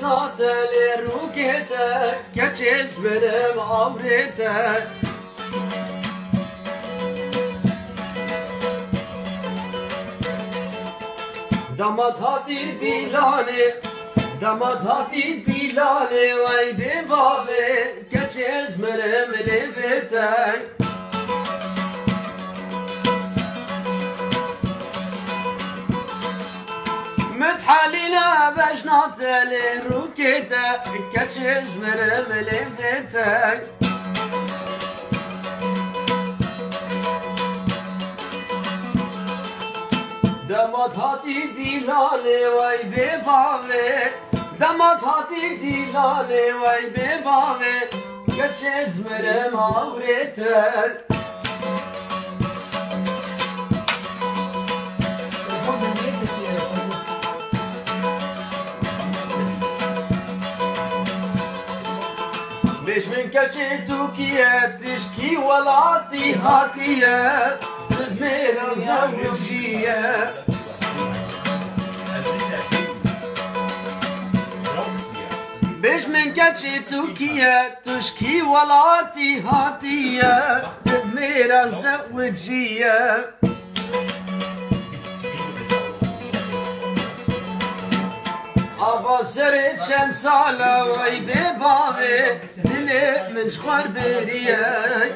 بجنات لروكيتك كتشز برم عوريتك دمت هاتي ديلاني دمت هاتي ديلاني وي ببابي كتشز مرم لبيتك متحلينا بجنات لروكيتك كتشز مرم لبيتك دمت هاتي ديلالي وي ببابي دمت هاتي ديلالي وي ببابي كتشز مرم عوريتك ليش من كتشي توكية تشكي ولاتي هاتية ميرا زوجية بيش من كتشي توكية تشكي ولاتي هاتية ميرا زوجية أبا سرت شن سالة وي ببابي دلي من شخور برياي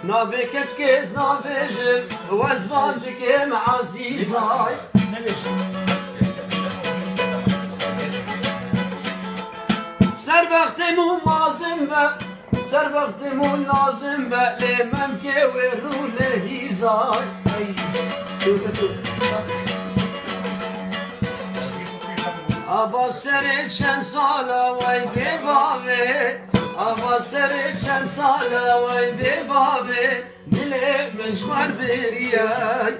نابي كتكيز نابي جم وزبان بكيم عزيزاي سربختمو مازم با سربختمو لازم با لمم كي ورو لهيزاي أبا سرت شن سالة وي ببابي أبا سرت شن سالة وي ببابي دلي مشمر برياي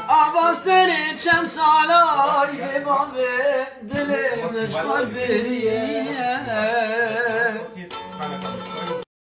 أبا سرت شن سالة وي ببابي دلي مشمر برياي